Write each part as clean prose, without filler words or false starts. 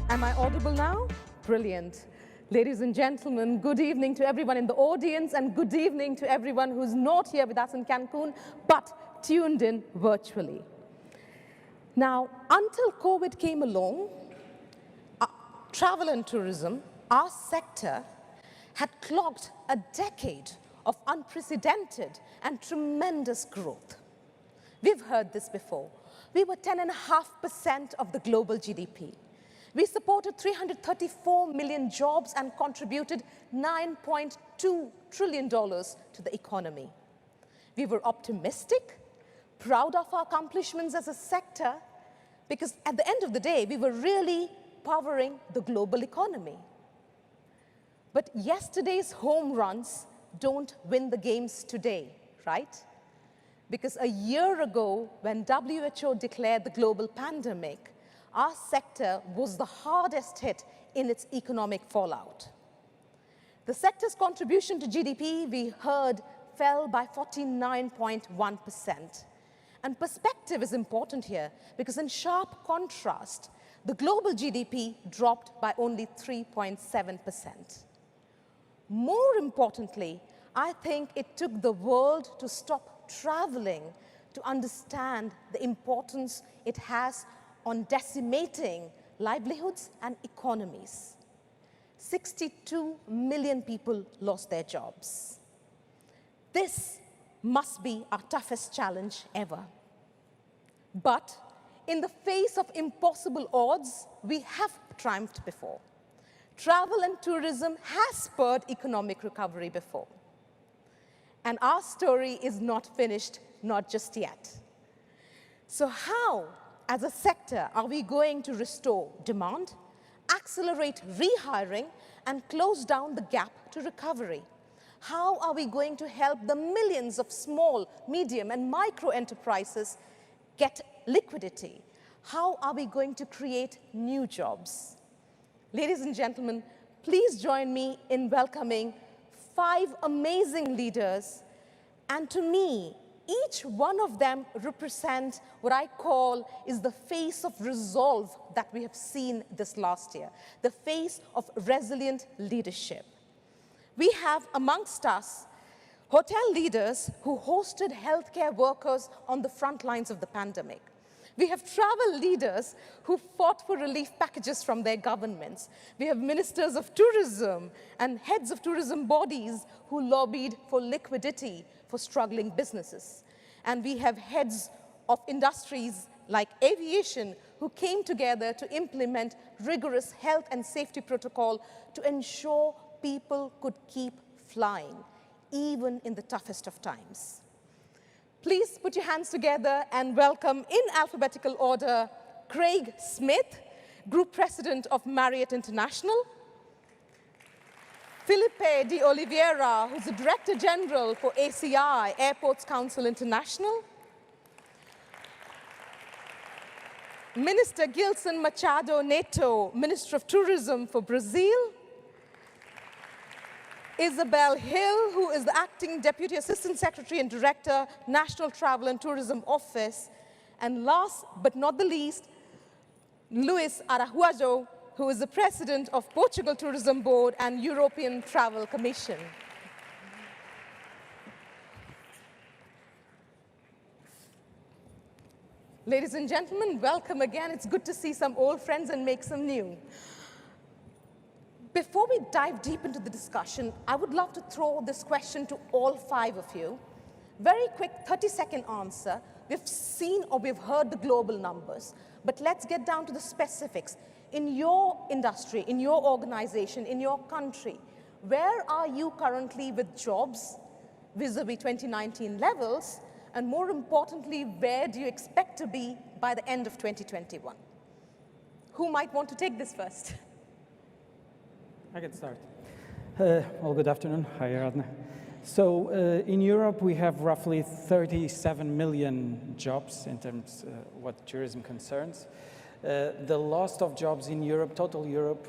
Am I audible now? Brilliant. Ladies and gentlemen, good evening to everyone in the audience and good evening to everyone who's not here with us in Cancun, but tuned in virtually. Now, until COVID came along, travel and tourism, our sector, had clocked a decade of unprecedented and tremendous growth. We've heard this before. We were 10.5% of the global GDP. We supported 334 million jobs and contributed $9.2 trillion to the economy. We were optimistic, proud of our accomplishments as a sector, because at the end of the day, we were really powering the global economy. But yesterday's home runs don't win the games today, right? Because a year ago, when WHO declared the global pandemic, our sector was the hardest hit in its economic fallout. The sector's contribution to GDP, we heard, fell by 49.1%. And perspective is important here, because in sharp contrast, the global GDP dropped by only 3.7%. More importantly, I think it took the world to stop traveling to understand the importance it has on decimating livelihoods and economies. 62 million people lost their jobs. This must be our toughest challenge ever. But in the face of impossible odds, we have triumphed before. Travel and tourism has spurred economic recovery before. And our story is not finished, not just yet. So how, as a sector, are we going to restore demand, accelerate rehiring, and close down the gap to recovery? How are we going to help the millions of small, medium, and micro enterprises get liquidity? How are we going to create new jobs? Ladies and gentlemen, please join me in welcoming 5 amazing leaders, and to me, each one of them represents what I call is the face of resolve that we have seen this last year, the face of resilient leadership. We have amongst us hotel leaders who hosted healthcare workers on the front lines of the pandemic. We have travel leaders who fought for relief packages from their governments. We have ministers of tourism and heads of tourism bodies who lobbied for liquidity for struggling businesses. And we have heads of industries like aviation who came together to implement rigorous health and safety protocol to ensure people could keep flying, even in the toughest of times. Please put your hands together and welcome, in alphabetical order, Craig Smith, Group President of Marriott International, Felipe de Oliveira, who's the Director General for ACI, Airports Council International, Minister Gilson Machado Neto, Minister of Tourism for Brazil, Isabel Hill, who is the Acting Deputy Assistant Secretary and Director, National Travel and Tourism Office, and last but not the least, Luis Araujo, who is the President of Portugal Tourism Board and European Travel Commission. Ladies and gentlemen, welcome again. It's good to see some old friends and make some new. Before we dive deep into the discussion, I would love to throw this question to all 5 of you. Very quick 30-second answer. We've seen or we've heard the global numbers, but let's get down to the specifics. In your industry, in your organization, in your country, where are you currently with jobs vis-a-vis 2019 levels? And more importantly, where do you expect to be by the end of 2021? Who might want to take this first? I can start. Well, good afternoon. Hi, Aradna. So in Europe, we have roughly 37 million jobs in terms what tourism concerns. The loss of jobs in Europe, total Europe,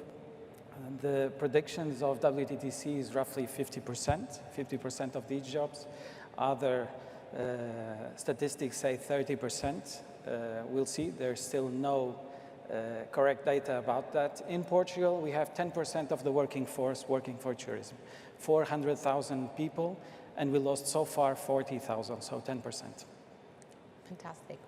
the predictions of WTTC is roughly 50% of these jobs. Other statistics say 30%. We'll see. There's still no correct data about that. In Portugal, we have 10% of the working force working for tourism, 400,000 people, and we lost so far 40,000, so 10%. Fantastic.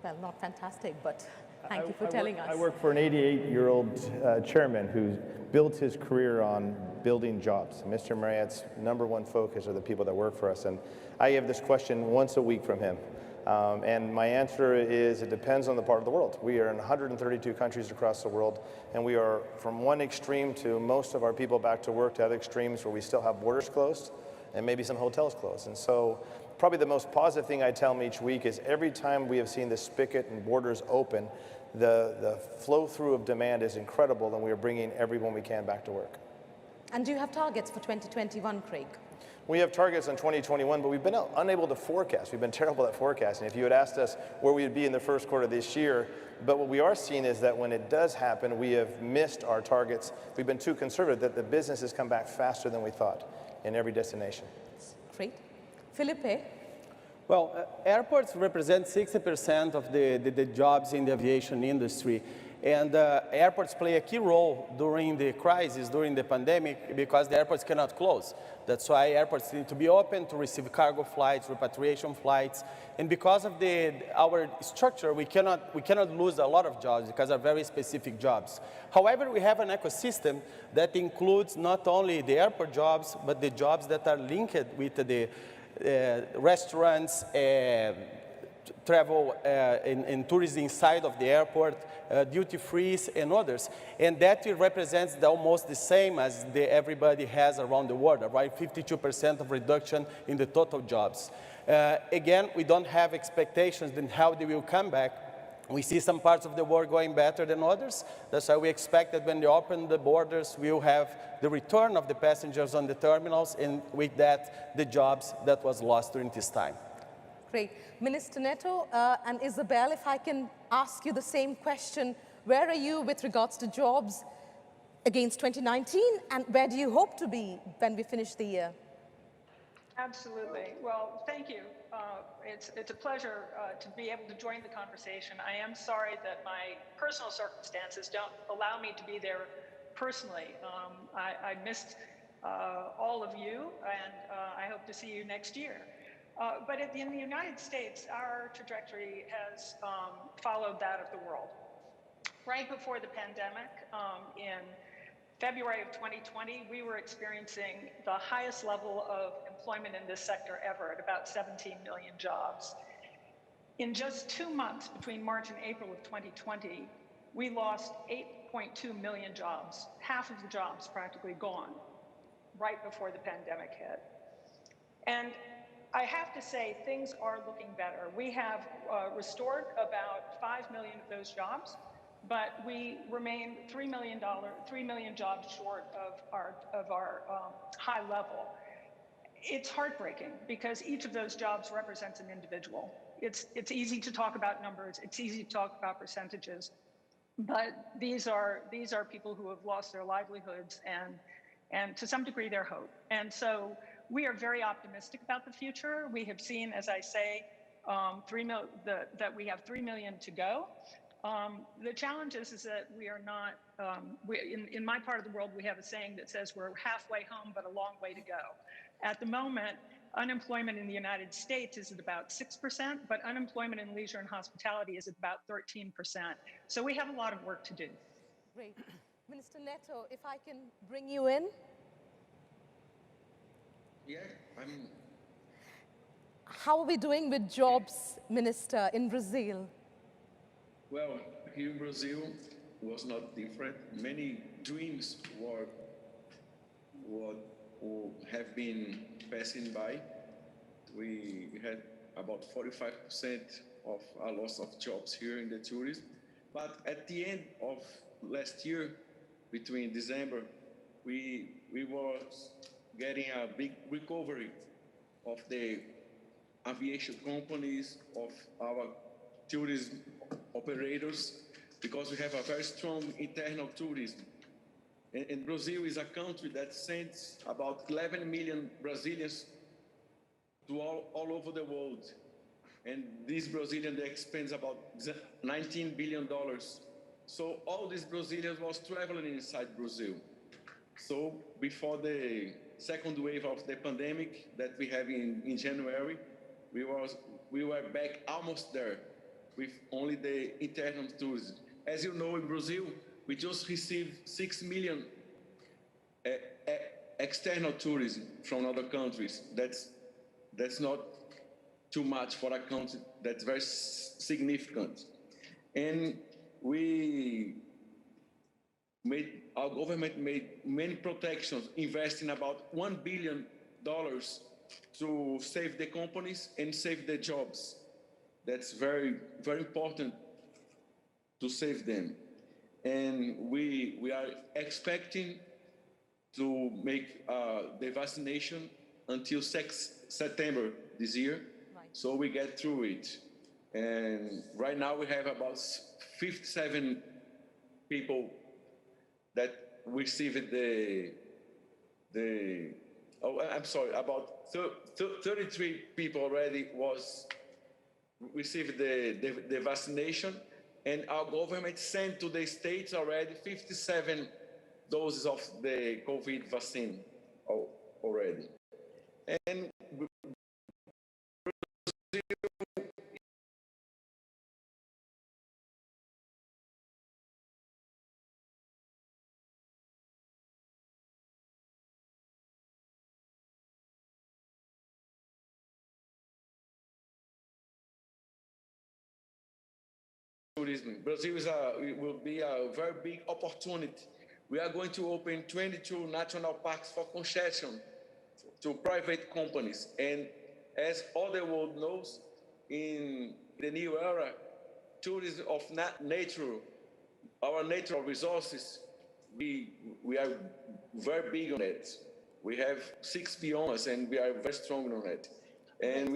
Well, not fantastic, but thank you for telling us. I work for an 88-year-old chairman who's built his career on building jobs. Mr. Marriott's #1 focus are the people that work for us, and I have this question once a week from him. And my answer is it depends on the part of the world. We are in 132 countries across the world, and we are from one extreme to most of our people back to work to other extremes where we still have borders closed and maybe some hotels closed. And so probably the most positive thing I tell them each week is every time we have seen the spigot and borders open, the flow through of demand is incredible, and we are bringing everyone we can back to work. And do you have targets for 2021, Craig? We have targets on 2021, but we've been unable to forecast. We've been terrible at forecasting. If you had asked us where we would be in the first quarter this year, but what we are seeing is that when it does happen, we have missed our targets. We've been too conservative, that the business has come back faster than we thought in every destination. Great. Felipe? Well, airports represent 60% of the jobs in the aviation industry. And airports play a key role during the crisis, during the pandemic, because the airports cannot close. That's why airports need to be open to receive cargo flights, repatriation flights. And because of our structure, we cannot lose a lot of jobs because they're very specific jobs. However, we have an ecosystem that includes not only the airport jobs, but the jobs that are linked with the restaurants, travel and tourism inside of the airport, duty-frees and others. And that represents almost the same as everybody has around the world, right? 52% of reduction in the total jobs. Again, we don't have expectations in how they will come back. We see some parts of the world going better than others. That's why we expect that when they open the borders, we'll have the return of the passengers on the terminals, and with that, the jobs that was lost during this time. Great. Minister Neto and Isabel, if I can ask you the same question, where are you with regards to jobs against 2019, and where do you hope to be when we finish the year? Absolutely. Well, thank you. It's a pleasure to be able to join the conversation. I am sorry that my personal circumstances don't allow me to be there personally. I missed all of you, and I hope to see you next year. But in the United States, our trajectory has followed that of the world. Right before the pandemic, in February of 2020, we were experiencing the highest level of employment in this sector ever at about 17 million jobs. In just 2 months, between March and April of 2020, we lost 8.2 million jobs, half of the jobs practically gone, right before the pandemic hit. And I have to say, things are looking better. We have restored about 5 million of those jobs, but we remain $3 million jobs short of our high level. It's heartbreaking because each of those jobs represents an individual. It's easy to talk about numbers. It's easy to talk about percentages, but these are people who have lost their livelihoods and to some degree their hope. And so we are very optimistic about the future. We have seen, as I say, that we have 3 million to go. The challenge is that we are not, in my part of the world, we have a saying that says we're halfway home, but a long way to go. At the moment, unemployment in the United States is at about 6%, but unemployment in leisure and hospitality is at about 13%. So we have a lot of work to do. Great. Minister Neto, if I can bring you in. Yeah, How are we doing with jobs, Minister, in Brazil? well, here in Brazil was not different. Many dreams have been passing by. We had about 45% of a loss of jobs here in the tourism. But at the end of last year, between December, we was getting a big recovery of the aviation companies, of our tourism operators, because we have a very strong internal tourism. And Brazil is a country that sends about 11 million Brazilians to all over the world. And these Brazilians, they spend about $19 billion So all these Brazilians was traveling inside Brazil. So before the second wave of the pandemic that we have in January, we were back almost there with only the internal tourism. As you know, in Brazil, we just received 6 million external tourism from other countries. That's not too much for a country that's very significant. And our government made many protections, investing about $1 billion to save the companies and save the jobs. That's very, very important to save them. And we are expecting to make the vaccination until 6 September this year. Right. So we get through it. And right now we have about 57 people that received about 33 people already received the vaccination, and our government sent to the states already 57 doses of the COVID vaccine already. And tourism. Brazil will be a very big opportunity. We are going to open 22 national parks for concession to private companies. And as all the world knows, in the new era, tourism of nature, our natural resources, we are very big on it. We have 6 biomes and we are very strong on it. And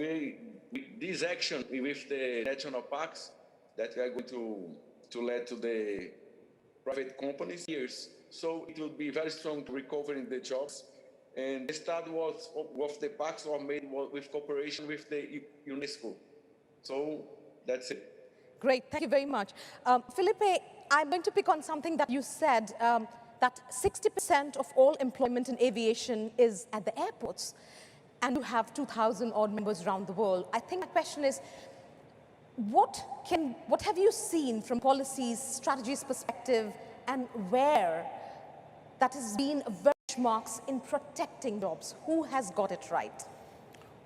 this action with the national parks that we are going to let to the private companies years. So it will be very strong to recovering the jobs. And the start of the parks were made with cooperation with the UNESCO. So that's it. Great, thank you very much. Felipe, I'm going to pick on something that you said, that 60% of all employment in aviation is at the airports, and you have 2,000 odd members around the world. I think the question is, what have you seen from policies, strategies perspective, and where that has been benchmarks in protecting jobs? Who has got it right?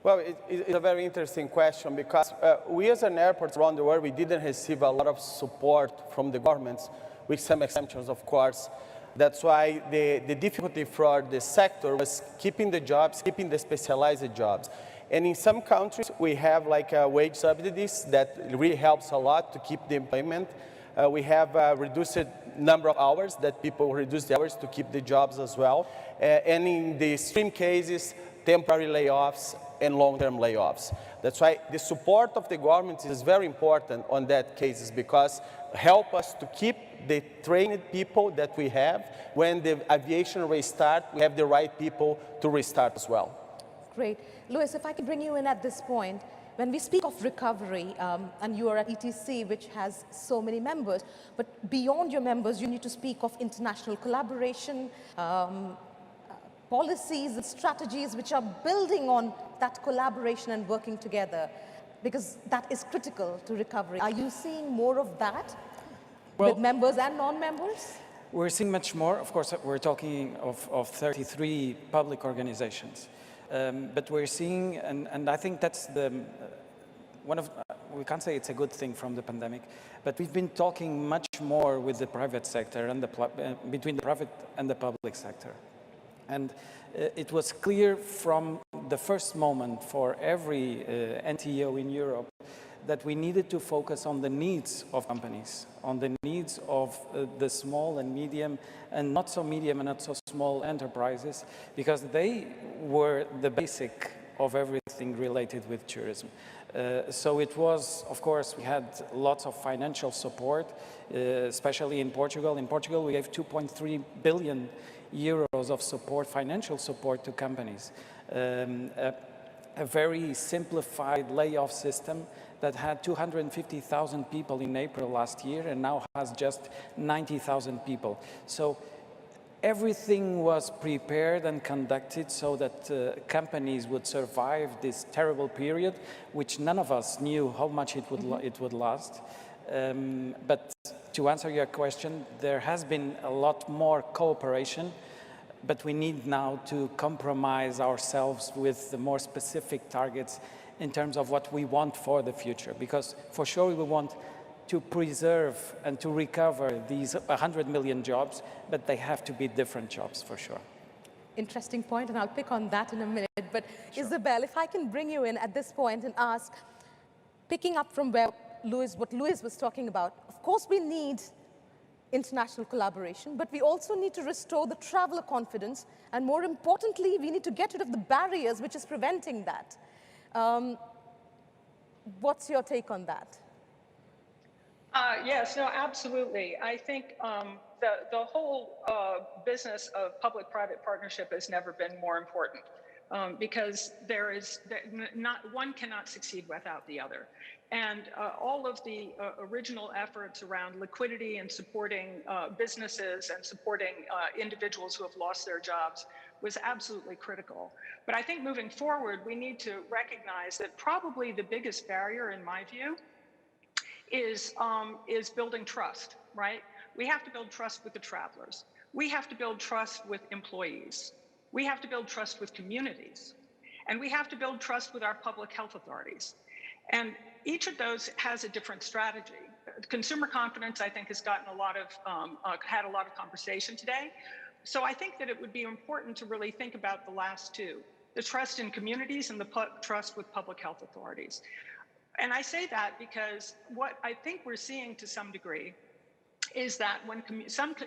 Well, it's a very interesting question because we as an airport around the world, we didn't receive a lot of support from the governments, with some exemptions, of course. That's why the difficulty for the sector was keeping the jobs, keeping the specialized jobs. And in some countries, we have like wage subsidies that really helps a lot to keep the employment. We have a reduced number of hours that people reduce the hours to keep the jobs as well. And in the extreme cases, temporary layoffs and long-term layoffs. That's why the support of the government is very important on that cases because help us to keep the trained people that we have. When the aviation restart, we have the right people to restart as well. Great. Luis, if I can bring you in at this point, when we speak of recovery, and you are at ETC, which has so many members, but beyond your members, you need to speak of international collaboration, policies and strategies which are building on that collaboration and working together, because that is critical to recovery. Are you seeing more of that with members and non-members? We're seeing much more. Of course, we're talking of 33 public organizations. But we're seeing, and I think that's the one of, we can't say it's a good thing from the pandemic, but we've been talking much more with the private sector and between the private and the public sector. And it was clear from the first moment for every NTO in Europe that we needed to focus on the needs of companies, on the needs of the small and medium, and not so medium and not so small enterprises, because they were the basic of everything related with tourism. So it was, of course, we had lots of financial support, especially in Portugal. In Portugal, we gave 2.3 billion euros of support, financial support to companies. A very simplified layoff system that had 250,000 people in April last year and now has just 90,000 people. So everything was prepared and conducted so that companies would survive this terrible period, which none of us knew how much it would last. But to answer your question, there has been a lot more cooperation, but we need now to compromise ourselves with the more specific targets in terms of what we want for the future. Because for sure we want to preserve and to recover these 100 million jobs, but they have to be different jobs for sure. Interesting point, and I'll pick on that in a minute. But sure. Isabel, if I can bring you in at this point and ask, picking up from where what Luis was talking about, of course we need international collaboration, but we also need to restore the traveler confidence, and more importantly, we need to get rid of the barriers which is preventing that. What's your take on that? Yes, no, absolutely. I think the whole business of public-private partnership has never been more important because one cannot succeed without the other. And all of the original efforts around liquidity and supporting businesses and supporting individuals who have lost their jobs was absolutely critical. But I think moving forward, we need to recognize that probably the biggest barrier, in my view, is building trust, right? We have to build trust with the travelers. We have to build trust with employees. We have to build trust with communities. And we have to build trust with our public health authorities. And each of those has a different strategy. Consumer confidence, I think, has gotten had a lot of conversation today. So I think that it would be important to really think about the last two, the trust in communities and the trust with public health authorities. And I say that because what I think we're seeing to some degree is that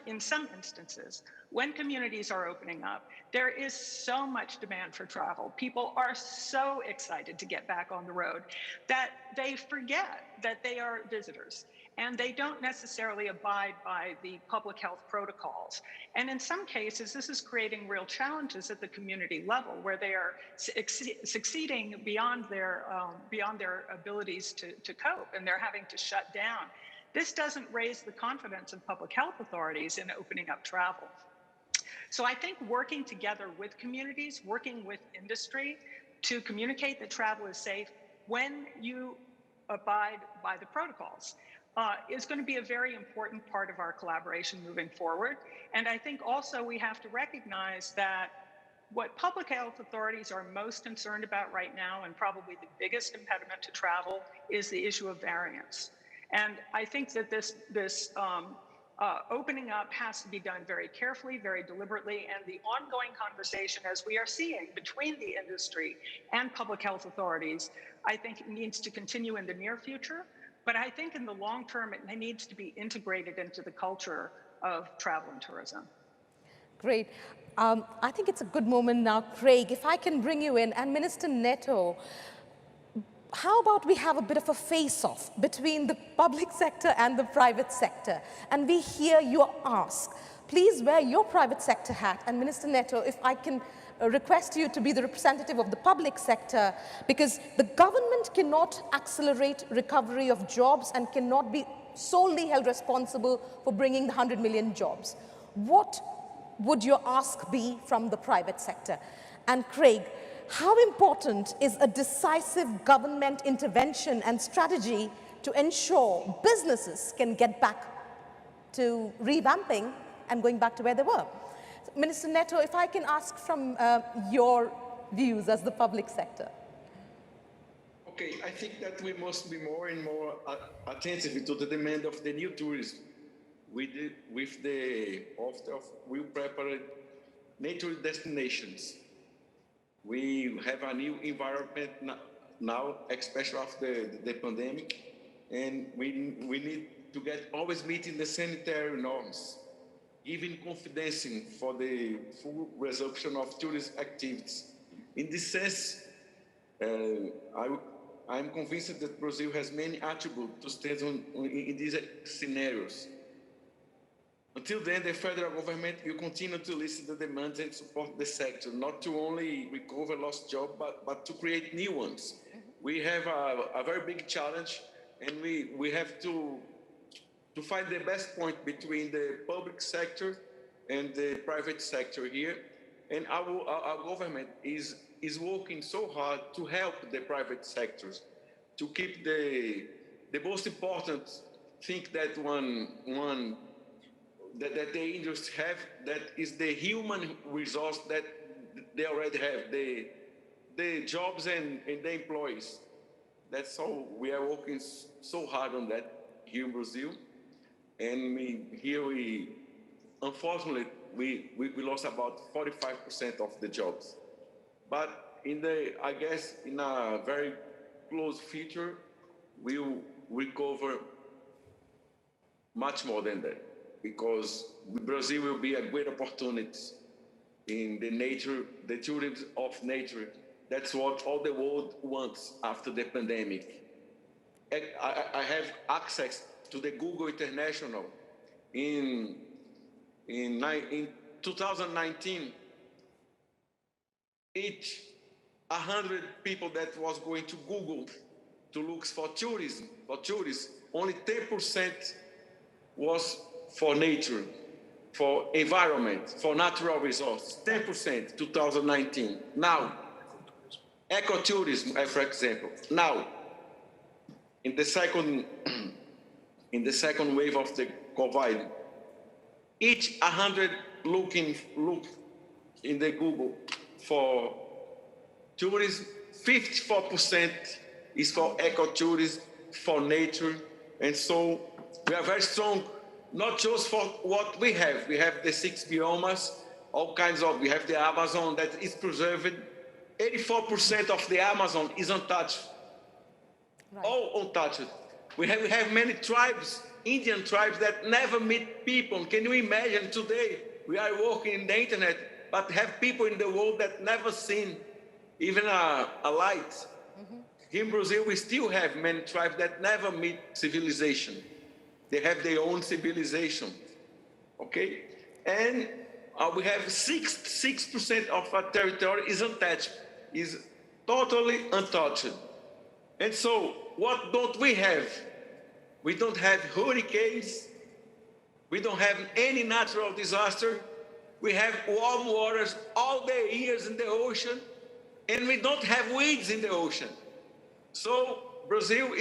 in some instances, when communities are opening up, there is so much demand for travel. People are so excited to get back on the road that they forget that they are visitors and they don't necessarily abide by the public health protocols. And in some cases, this is creating real challenges at the community level where they are succeeding beyond their abilities to cope, and they're having to shut down. This doesn't raise the confidence of public health authorities in opening up travel. So I think working together with communities, working with industry to communicate that travel is safe when you abide by the protocols is going to be a very important part of our collaboration moving forward. And I think also we have to recognize that what public health authorities are most concerned about right now, and probably the biggest impediment to travel, is the issue of variants. And I think that this opening up has to be done very carefully, very deliberately, and the ongoing conversation, as we are seeing, between the industry and public health authorities, I think it needs to continue in the near future. But I think in the long term, it needs to be integrated into the culture of travel and tourism. Great. I think it's a good moment now, Craig, if I can bring you in, and Minister Neto, how about we have a bit of a face-off between the public sector and the private sector, and we hear your ask. Please wear your private sector hat, and Minister Neto, if I can request you to be the representative of the public sector, because the government cannot accelerate recovery of jobs and cannot be solely held responsible for bringing the 100 million jobs. What would your ask be from the private sector? And Craig, how important is a decisive government intervention and strategy to ensure businesses can get back to revamping and going back to where they were? Minister Neto, if I can ask from your views as the public sector. Okay, I think that we must be more and more attentive to the demand of the new tourism. With the offer of we prepare nature destinations. We have a new environment now, especially after the pandemic, and we need to get always meeting the sanitary norms, giving confidence for the full resumption of tourist activities. In this sense, I'm convinced that Brazil has many attributes to stand on in these scenarios. Until then, the federal government will continue to listen to the demands and support the sector, not to only recover lost jobs, but to create new ones. we have a very big challenge, and we have to find the best point between the public sector and the private sector here. And our government is working so hard to help the private sectors to keep the most important thing that that the industry have, that is the human resource that they already have, the jobs and the employees. That's all. We are working so hard on that here in Brazil. And unfortunately, we lost about 45% of the jobs. But I guess in a very close future, we will recover much more than that, because Brazil will be a great opportunity in the tourism of nature. That's what all the world wants after the pandemic. I have access to the Google International. In 2019, each 100 people that was going to Google to look for tourism, only 10% was for nature, for environment, for natural resources. 10%, 2019. Now, ecotourism, for example. Now, in the second wave of the COVID, each 100 look in the Google for tourism, 54% is for ecotourism, for nature. And so we are very strong, not just for what we have. We have the 6 biomes, we have the Amazon that is preserved. 84% of the Amazon is untouched. Right. All untouched. We have many tribes, Indian tribes, that never meet people. Can you imagine today? We are working in the internet, but have people in the world that never seen even a light. Mm-hmm. Here in Brazil, we still have many tribes that never meet civilization. They have their own civilization, okay? And we have 6% of our territory is untouched, is totally untouched. And so, what don't we have? We don't have hurricanes. We don't have any natural disaster. We have warm waters all the years in the ocean, and we don't have weeds in the ocean. So Brazil will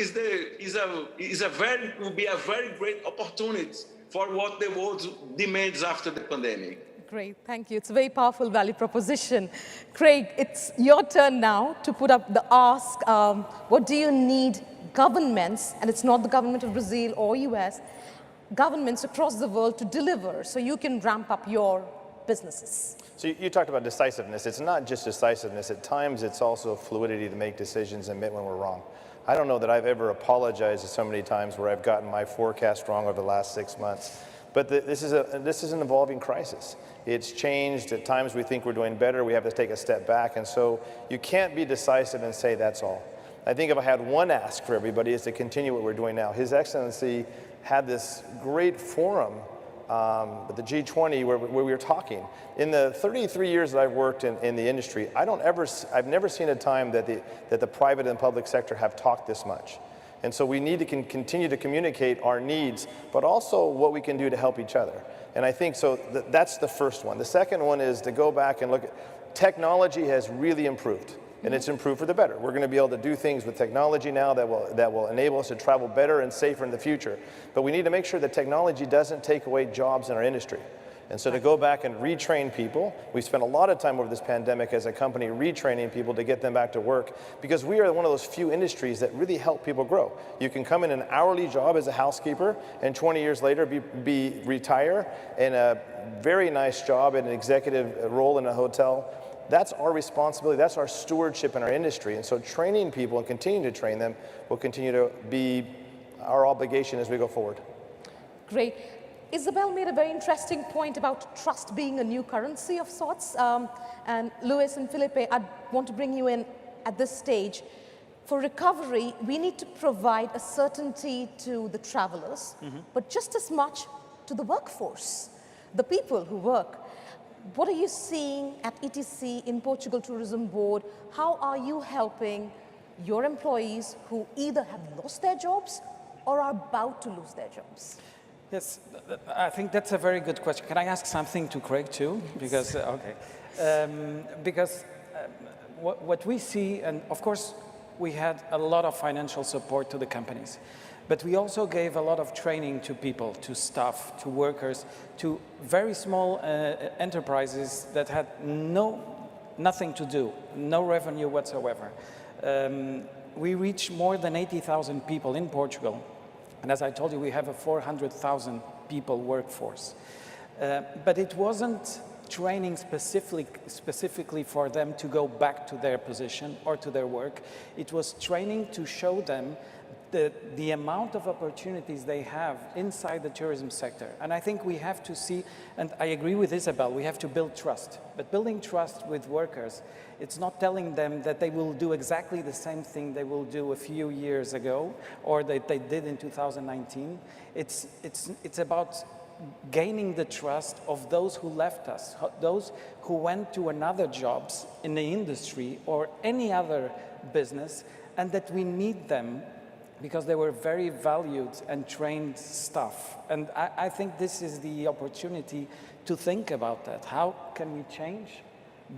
be a very great opportunity for what the world demands after the pandemic. Great, thank you. It's a very powerful value proposition. Craig, it's your turn now to put up the ask. What do you need governments, and it's not the government of Brazil or US, governments across the world to deliver so you can ramp up your businesses? So you talked about decisiveness. It's not just decisiveness. At times, it's also fluidity to make decisions and admit when we're wrong. I don't know that I've ever apologized so many times where I've gotten my forecast wrong over the last 6 months. But this is an evolving crisis. It's changed. At times we think we're doing better. We have to take a step back. And so you can't be decisive and say that's all. I think if I had one ask for everybody is to continue what we're doing now. His Excellency had this great forum at the G20 where we were talking. In the 33 years that I've worked in the industry, I've never seen a time that the private and public sector have talked this much. And so we need to continue to communicate our needs, but also what we can do to help each other. And I think so that's the first one. The second one is to go back and look at technology has really improved. And it's improved for the better. We're going to be able to do things with technology now that will enable us to travel better and safer in the future. But we need to make sure that technology doesn't take away jobs in our industry. And so to go back and retrain people, we spent a lot of time over this pandemic as a company retraining people to get them back to work, because we are one of those few industries that really help people grow. You can come in an hourly job as a housekeeper and 20 years later retire in a very nice job in an executive role in a hotel. That's our responsibility, that's our stewardship in our industry. And so training people and continuing to train them will continue to be our obligation as we go forward. Great. Isabel made a very interesting point about trust being a new currency of sorts. And Luis and Felipe, I want to bring you in at this stage. For recovery, we need to provide a certainty to the travelers, but just as much to the workforce, the people who work. What are you seeing at ETC in Portugal Tourism Board? How are you helping your employees who either have lost their jobs or are about to lose their jobs? Yes, I think that's a very good question. Can I ask something to Craig too? Because, what we see, and of course, we had a lot of financial support to the companies, but we also gave a lot of training to people, to staff, to workers, to very small enterprises that had nothing to do, no revenue whatsoever. We reached more than 80,000 people in Portugal. And as I told you, we have a 400,000 people workforce. But it wasn't training specifically for them to go back to their position or to their work. It was training to show them the amount of opportunities they have inside the tourism sector. And I think we have to see, and I agree with Isabel, we have to build trust. But building trust with workers, it's not telling them that they will do exactly the same thing they will do a few years ago or that they did in 2019. It's about gaining the trust of those who left us, those who went to another jobs in the industry or any other business, and that we need them because they were very valued and trained staff. And I think this is the opportunity to think about that. How can we change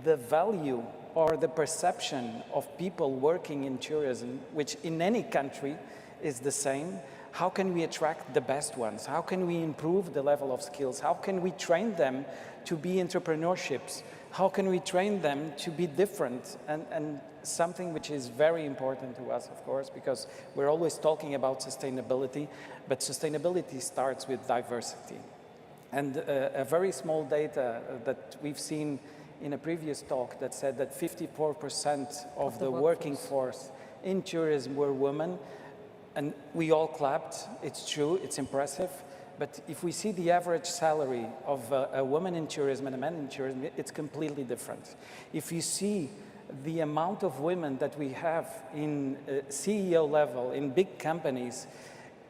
the value or the perception of people working in tourism, which in any country is the same? How can we attract the best ones? How can we improve the level of skills? How can we train them to be entrepreneurships? How can we train them to be different? And something which is very important to us, of course, because we're always talking about sustainability, but sustainability starts with diversity. And a very small data that we've seen in a previous talk that said that 54% of the working force in tourism were women. And we all clapped. It's true, it's impressive. But if we see the average salary of a woman in tourism and a man in tourism, it's completely different. If you see the amount of women that we have in CEO level, in big companies,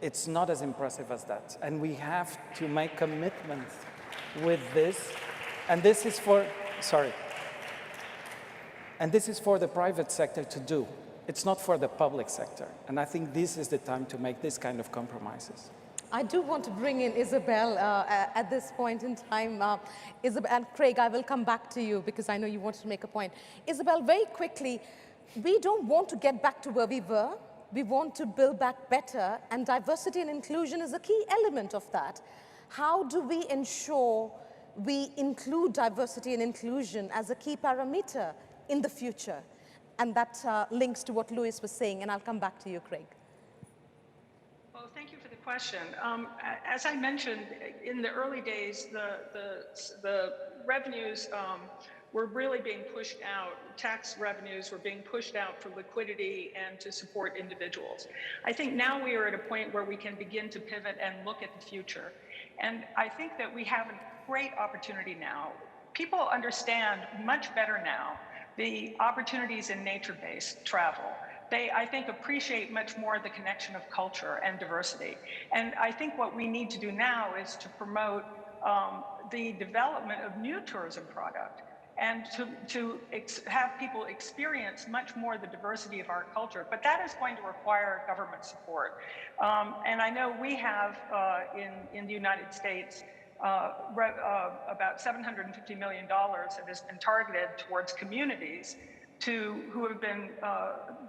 it's not as impressive as that. And we have to make commitments with this. And this is for, and this is for the private sector to do. It's not for the public sector. And I think this is the time to make this kind of compromises. I do want to bring in Isabel at this point in time. Isabel and Craig, I will come back to you because I know you wanted to make a point. Isabel, very quickly, we don't want to get back to where we were. We want to build back better, and diversity and inclusion is a key element of that. How do we ensure we include diversity and inclusion as a key parameter in the future? And that links to what Luis was saying, and I'll come back to you, Craig. Well, thank you for the question. As I mentioned, in the early days, the revenues were really being pushed out. Tax revenues were being pushed out for liquidity and to support individuals. I think now we are at a point where we can begin to pivot and look at the future. And I think that we have a great opportunity now. People understand much better now the opportunities in nature-based travel. They, I think, appreciate much more the connection of culture and diversity. And I think what we need to do now is to promote the development of new tourism product and to have people experience much more the diversity of our culture. But that is going to require government support. And I know we have in the United States about $750 million that has been targeted towards communities who have been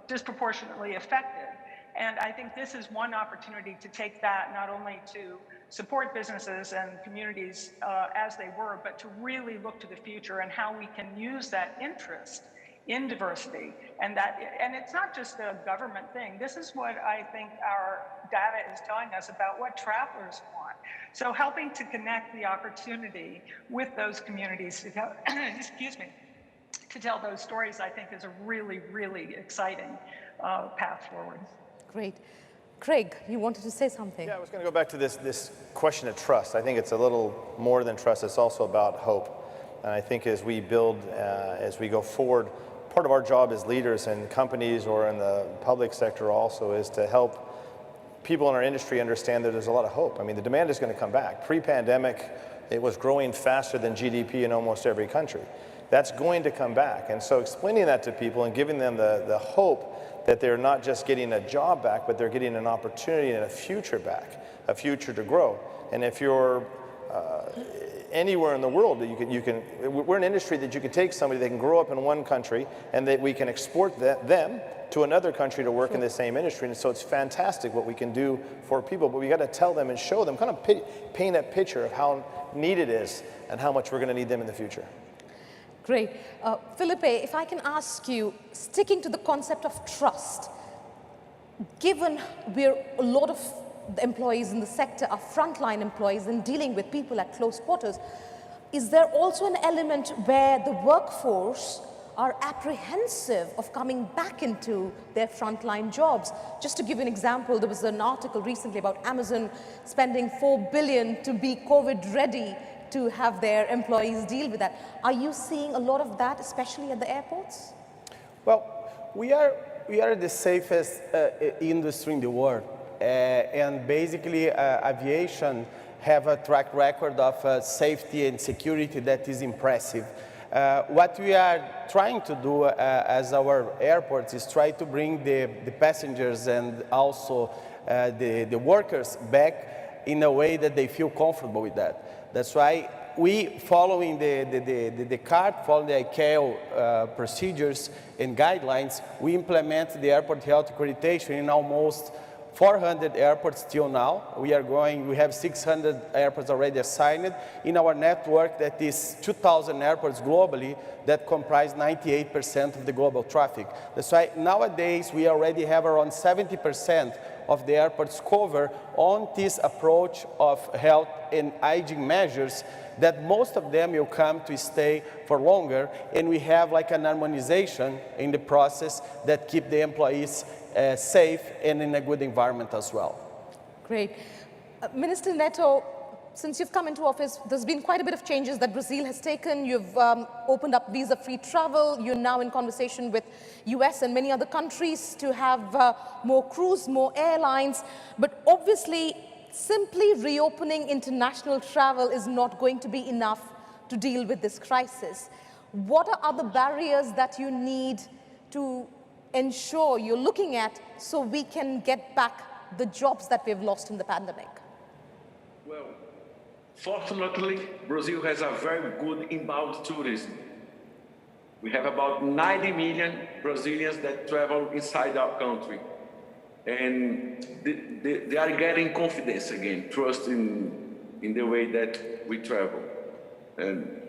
disproportionately affected. And I think this is one opportunity to take that not only to support businesses and communities as they were, but to really look to the future and how we can use that interest in diversity. And it's not just a government thing. This is what I think our data is telling us about what travelers want. So helping to connect the opportunity with those communities to tell, excuse me, to tell those stories, I think is a really, really exciting path forward. Great. Craig, you wanted to say something? Yeah, I was going to go back to this question of trust. I think it's a little more than trust. It's also about hope. And I think as we build, as we go forward, part of our job as leaders in companies or in the public sector also is to help people in our industry understand that there's a lot of hope. I mean, the demand is going to come back. Pre-pandemic, it was growing faster than GDP in almost every country. That's going to come back. And so explaining that to people and giving them the hope that they're not just getting a job back, but they're getting an opportunity and a future back, a future to grow. And if you're anywhere in the world, we're an industry that you can take somebody that can grow up in one country and that we can export them to another country to work in the same industry. And so it's fantastic what we can do for people, but we got to tell them and show them, kind of paint that picture of how neat it is and how much we're going to need them in the future. Great. Felipe, if I can ask you, sticking to the concept of trust, given we're a lot of the employees in the sector are frontline employees and dealing with people at close quarters, is there also an element where the workforce are apprehensive of coming back into their frontline jobs? Just to give you an example, there was an article recently about Amazon spending $4 billion to be COVID ready to have their employees deal with that. Are you seeing a lot of that, especially at the airports? Well, we are the safest industry in the world. And basically, aviation have a track record of safety and security that is impressive. What we are trying to do as our airports is try to bring the passengers and also the workers back in a way that they feel comfortable with that. That's why we, following the CART, following the ICAO procedures and guidelines, we implement the airport health accreditation in almost 400 airports till now. We have 600 airports already assigned in our network that is 2,000 airports globally that comprise 98% of the global traffic. That's why nowadays we already have around 70% of the airports covered on this approach of health and hygiene measures that most of them will come to stay for longer, and we have like an harmonization in the process that keep the employees safe and in a good environment as well. Great. Minister Neto, since you've come into office, there's been quite a bit of changes that Brazil has taken. You've opened up visa-free travel. You're now in conversation with US and many other countries to have more crews, more airlines. But obviously, simply reopening international travel is not going to be enough to deal with this crisis. What are other barriers that you need to ensure you're looking at so we can get back the jobs that we've lost in the pandemic? Well, fortunately, Brazil has a very good inbound tourism. We have about 90 million Brazilians that travel inside our country. And they are getting confidence again, trust in the way that we travel. And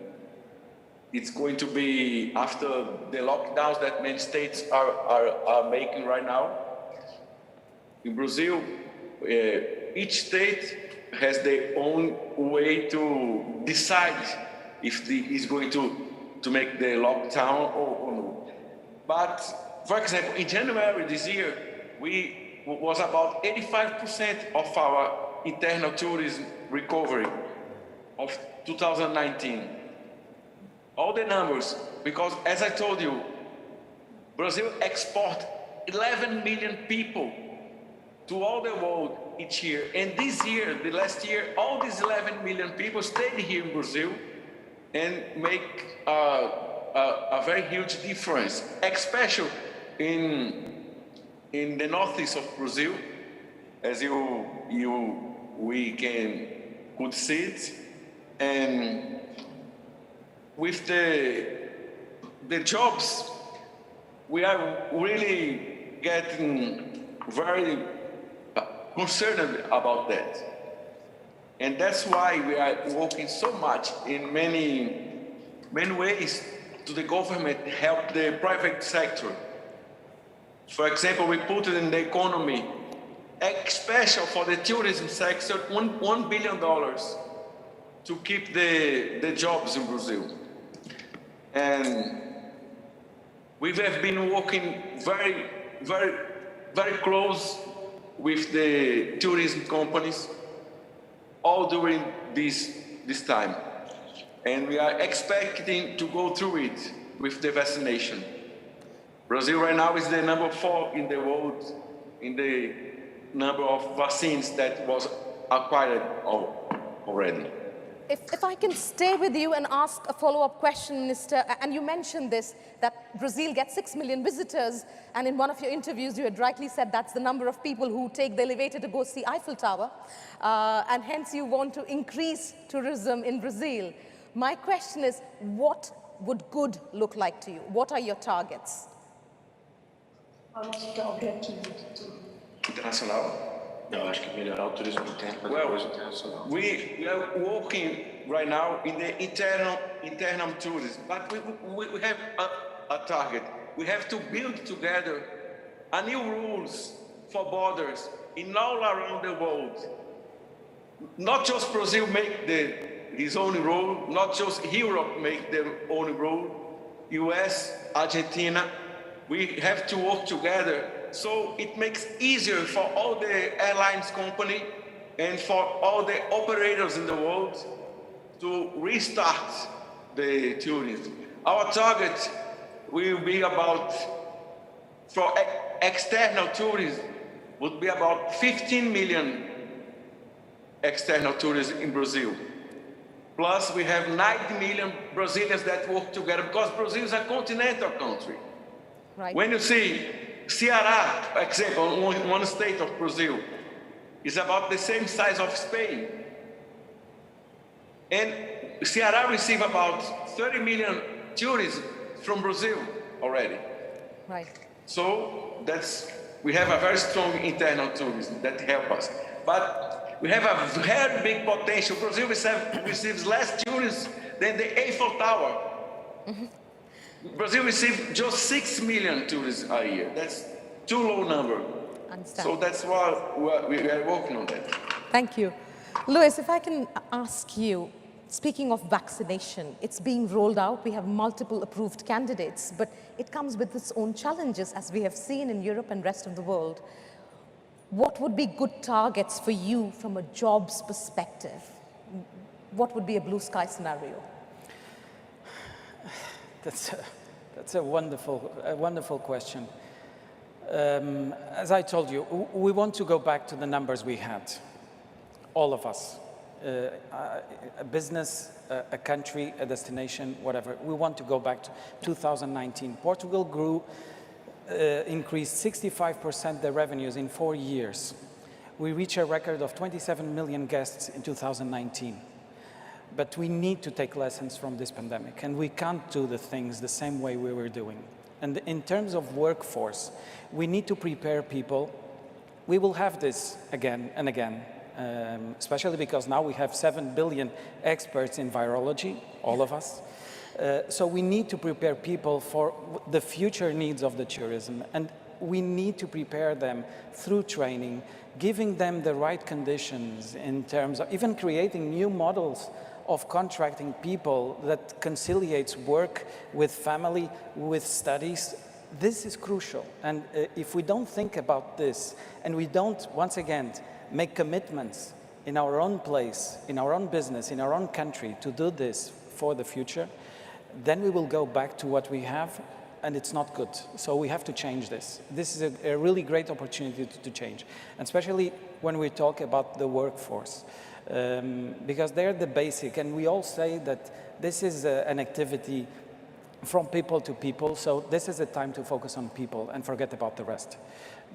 it's going to be after the lockdowns that many states are making right now. In Brazil, each state has their own way to decide if is going to make the lockdown or no. But, for example, in January this year, was about 85% of our internal tourism recovery of 2019. All the numbers, because as I told you, Brazil exports 11 million people to all the world each year. And this year, the last year, all these 11 million people stayed here in Brazil and make a very huge difference, especially in the northeast of Brazil, as we could see it. And with the jobs, we are really getting very concerned about that. And that's why we are working so much in many ways to the government to help the private sector. For example, we put it in the economy, especially for the tourism sector, $1 billion to keep the jobs in Brazil. And we have been working very, very, very close with the tourism companies all during this time. And we are expecting to go through it with the vaccination. Brazil right now is the number 4 in the world in the number of vaccines that was acquired already. If I can stay with you and ask a follow-up question, Minister, and you mentioned this, that Brazil gets 6 million visitors, and in one of your interviews you had rightly said that's the number of people who take the elevator to go see Eiffel Tower, and hence you want to increase tourism in Brazil. My question is, what would good look like to you? What are your targets? Internacional. Eu acho que melhorar o turismo interno para depois o internacional. We are working right now in the internal tourism, but we have a target. We have to build together a new rules for borders in all around the world. Not just Brazil make his own rule, not just Europe make their own rule, US, Argentina, we have to work together so it makes easier for all the airlines company and for all the operators in the world to restart the tourism. Our target will be about, for external tourism, would be about 15 million external tourists in Brazil. Plus, we have 90 million Brazilians that work together because Brazil is a continental country. Right. When you see Ceará, for example, one state of Brazil, is about the same size of Spain. And Ceará receive about 30 million tourists from Brazil already. Right. So we have a very strong internal tourism that help us. But we have a very big potential. Brazil receives less tourists than the Eiffel Tower. Mm-hmm. Brazil receives just 6 million tourists a year. That's too low number. Understand. So that's why we are working on that. Thank you. Luis, if I can ask you, speaking of vaccination, it's being rolled out. We have multiple approved candidates, but it comes with its own challenges, as we have seen in Europe and rest of the world. What would be good targets for you from a jobs perspective? What would be a blue sky scenario? That's a wonderful question. As I told you, we want to go back to the numbers we had, all of us. A business, a country, a destination, whatever. We want to go back to 2019. Portugal grew, increased 65% their revenues in 4 years. We reached a record of 27 million guests in 2019. But we need to take lessons from this pandemic, and we can't do the things the same way we were doing. And in terms of workforce, we need to prepare people. We will have this again and again, especially because now we have 7 billion experts in virology, all of us. So we need to prepare people for the future needs of the tourism, and we need to prepare them through training, giving them the right conditions in terms of even creating new models of contracting people that conciliates work with family, with studies. This is crucial. And if we don't think about this, and we don't, once again, make commitments in our own place, in our own business, in our own country to do this for the future, then we will go back to what we have, and it's not good. So we have to change this. This is a really great opportunity to change, and especially when we talk about the workforce. Because they're the basic, and we all say that this is an activity from people to people, so this is the time to focus on people and forget about the rest.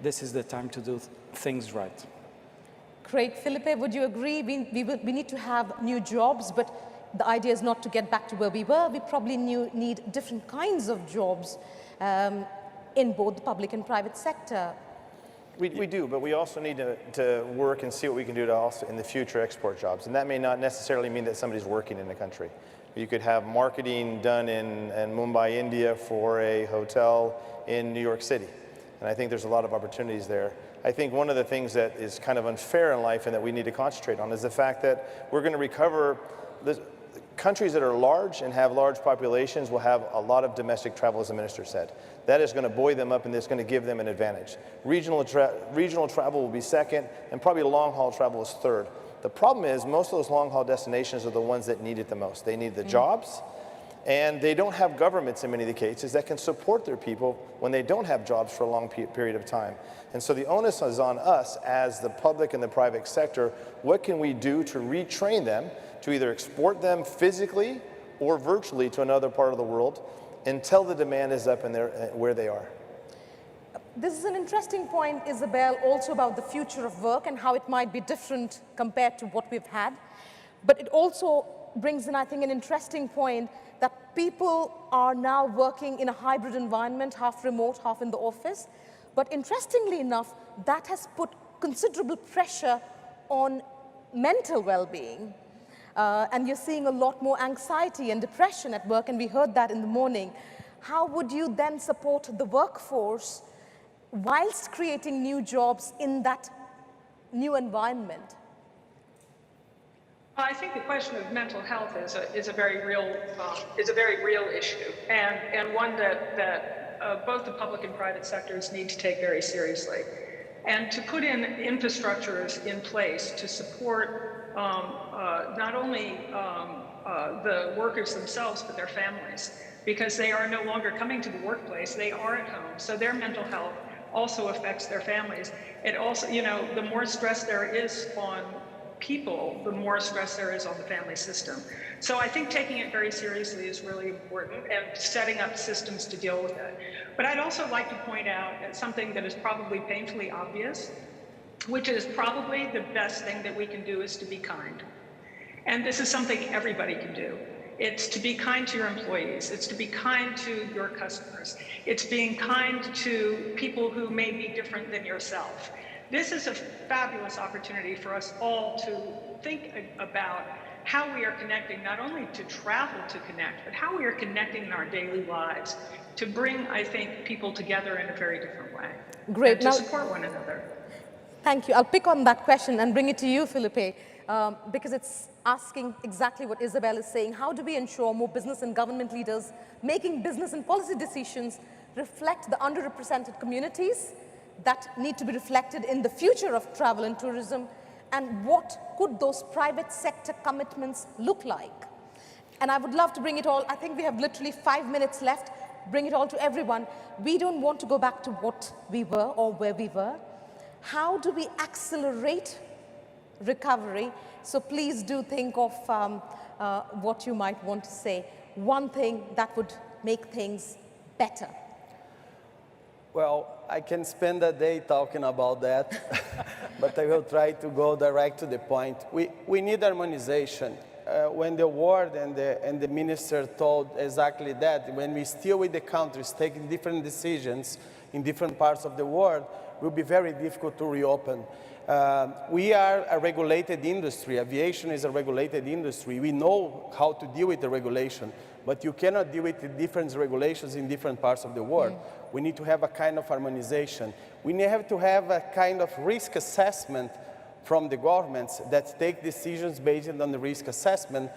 This is the time to do things right. Great. Felipe, would you agree? We need to have new jobs, but the idea is not to get back to where we were. We probably need different kinds of jobs in both the public and private sector. We do, but we also need to work and see what we can do to also in the future export jobs. And that may not necessarily mean that somebody's working in the country. You could have marketing done in Mumbai, India for a hotel in New York City. And I think there's a lot of opportunities there. I think one of the things that is kind of unfair in life and that we need to concentrate on is the fact that we're going to recover. The countries that are large and have large populations will have a lot of domestic travel, as the minister said. That is going to buoy them up, and it's going to give them an advantage. Regional travel will be second, and probably long-haul travel is third. The problem is most of those long-haul destinations are the ones that need it the most. They need the jobs, And they don't have governments in many of the cases that can support their people when they don't have jobs for a long period of time. And so the onus is on us as the public and the private sector. What can we do to retrain them, to either export them physically or virtually to another part of the world until the demand is up in where they are? This is an interesting point, Isabel, also about the future of work and how it might be different compared to what we've had. But it also brings in, I think, an interesting point that people are now working in a hybrid environment, half remote, half in the office. But interestingly enough, that has put considerable pressure on mental well-being. And you're seeing a lot more anxiety and depression at work, and we heard that in the morning. How would you then support the workforce whilst creating new jobs in that new environment? I think the question of mental health is a very real issue, and one that both the public and private sectors need to take very seriously, and to put in infrastructures in place to support not only the workers themselves but their families, because they are no longer coming to the workplace; they are at home, so their mental health also affects their families. It also, the more stress there is on people, the more stress there is on the family system. So I think taking it very seriously is really important, and setting up systems to deal with it. But I'd also like to point out something that is probably painfully obvious, which is probably the best thing that we can do is to be kind. And this is something everybody can do. It's to be kind to your employees. It's to be kind to your customers. It's being kind to people who may be different than yourself. This is a fabulous opportunity for us all to think about how we are connecting, not only to travel to connect, but how we are connecting in our daily lives to bring, I think, people together in a very different way. Great. And to support one another. Thank you. I'll pick on that question and bring it to you, Felipe, because it's asking exactly what Isabel is saying. How do we ensure more business and government leaders making business and policy decisions reflect the underrepresented communities that need to be reflected in the future of travel and tourism, and what could those private sector commitments look like? And I would love to bring it all, I think we have literally 5 minutes left, bring it all to everyone. We don't want to go back to what we were or where we were. How do we accelerate recovery? So please do think of what you might want to say. One thing that would make things better. Well, I can spend a day talking about that, but I will try to go direct to the point. We need harmonization. When the world and the minister told exactly that, when we still with the countries taking different decisions in different parts of the world, it will be very difficult to reopen. We are a regulated industry. Aviation is a regulated industry. We know how to deal with the regulation, but you cannot deal with the different regulations in different parts of the world. We need to have a kind of harmonization. We have to have a kind of risk assessment from the governments that take decisions based on the risk assessment,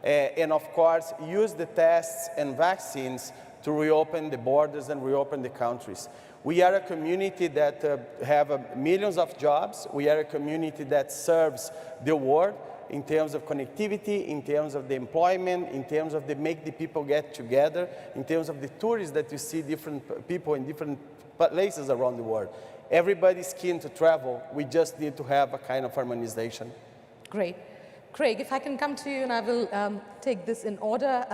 and of course use the tests and vaccines to reopen the borders and reopen the countries. We are a community that have millions of jobs. We are a community that serves the world in terms of connectivity, in terms of the employment, in terms of the make the people get together, in terms of the tourists that you see different people in different places around the world. Everybody's keen to travel. We just need to have a kind of harmonization. Great. Craig, if I can come to you, and I will take this in order.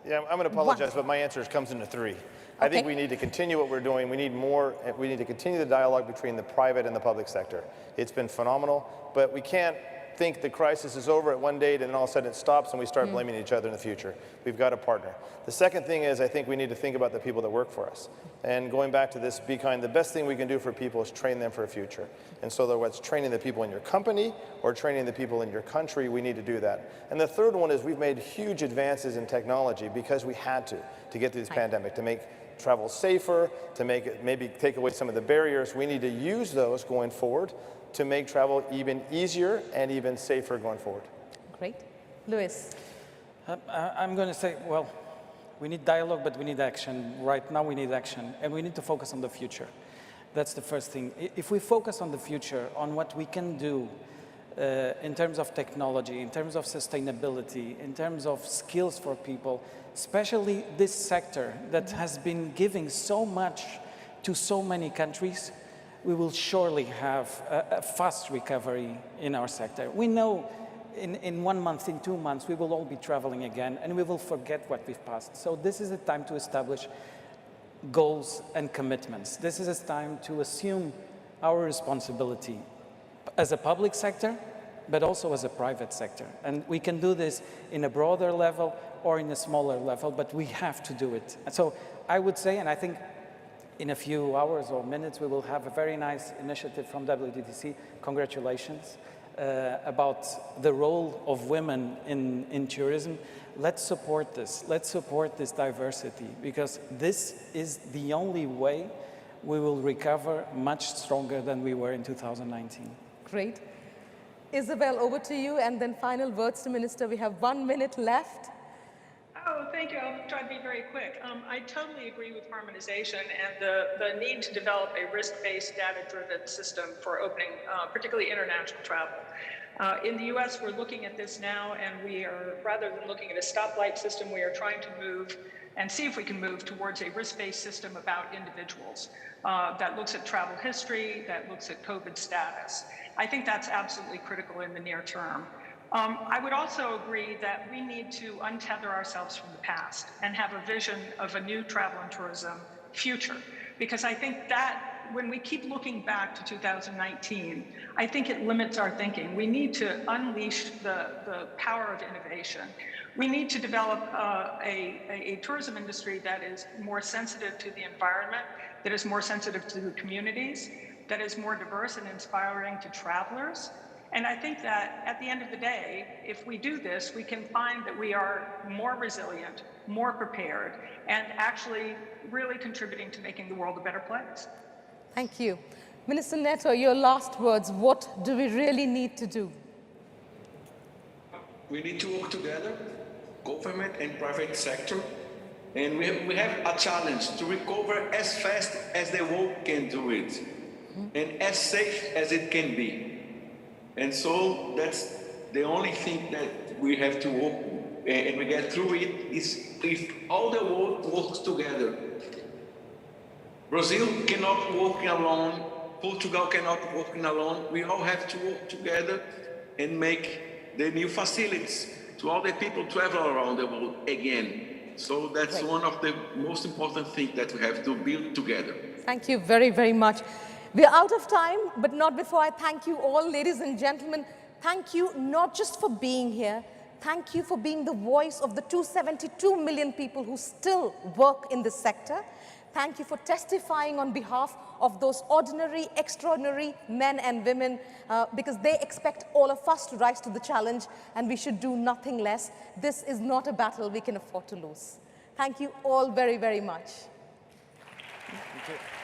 Yeah, I'm going to apologize, but my answer comes into three. I think we need to continue what we're doing. We need more. We need to continue the dialogue between the private and the public sector. It's been phenomenal, but we can't think the crisis is over at one date and then all of a sudden it stops and we start blaming each other in the future. We've got to partner. The second thing is I think we need to think about the people that work for us. And going back to this, be kind, the best thing we can do for people is train them for a future. And so whether it's training the people in your company or training the people in your country, we need to do that. And the third one is we've made huge advances in technology because we had to get through this pandemic, to make travel safer, to make it, maybe take away some of the barriers. We need to use those going forward to make travel even easier and even safer going forward. Great. Luis. I'm going to say, well, we need dialogue, but we need action. Right now we need action, and we need to focus on the future. That's the first thing. If we focus on the future, on what we can do in terms of technology, in terms of sustainability, in terms of skills for people, especially this sector that has been giving so much to so many countries, we will surely have a fast recovery in our sector. We know in 1 month, in 2 months, we will all be traveling again and we will forget what we've passed. So this is a time to establish goals and commitments. This is a time to assume our responsibility as a public sector, but also as a private sector. And we can do this in a broader level or in a smaller level, but we have to do it. And so I would say, and I think in a few hours or minutes, we will have a very nice initiative from WTTC, congratulations, about the role of women in tourism. Let's support this. Let's support this diversity, because this is the only way we will recover much stronger than we were in 2019. Great. Isabel, over to you, and then final words to Minister. We have 1 minute left. Oh, thank you. I'll try to be very quick. I totally agree with harmonization and the need to develop a risk-based, data-driven system for opening, particularly international travel. In the US, we're looking at this now, and we are, rather than looking at a stoplight system, we are trying to move and see if we can move towards a risk-based system about individuals that looks at travel history, that looks at COVID status. I think that's absolutely critical in the near term. I would also agree that we need to untether ourselves from the past and have a vision of a new travel and tourism future. Because I think that when we keep looking back to 2019, I think it limits our thinking. We need to unleash the power of innovation. We need to develop a tourism industry that is more sensitive to the environment, that is more sensitive to the communities, that is more diverse and inspiring to travelers. And I think that at the end of the day, if we do this, we can find that we are more resilient, more prepared, and actually really contributing to making the world a better place. Thank you. Minister Neto, your last words. What do we really need to do? We need to work together, government and private sector, and we have a challenge to recover as fast as the world can do it, and as safe as it can be. And so that's the only thing that we have to work and we get through it is if all the world works together. Brazil cannot work alone, Portugal cannot work alone. We all have to work together and make the new facilities to all the people travel around the world again. So that's one of the most important things that we have to build together. Thank you very, very much. We're out of time, but not before I thank you all, ladies and gentlemen. Thank you not just for being here, thank you for being the voice of the 272 million people who still work in this sector. Thank you for testifying on behalf of those ordinary, extraordinary men and women, because they expect all of us to rise to the challenge, and we should do nothing less. This is not a battle we can afford to lose. Thank you all very, very much. Thank you.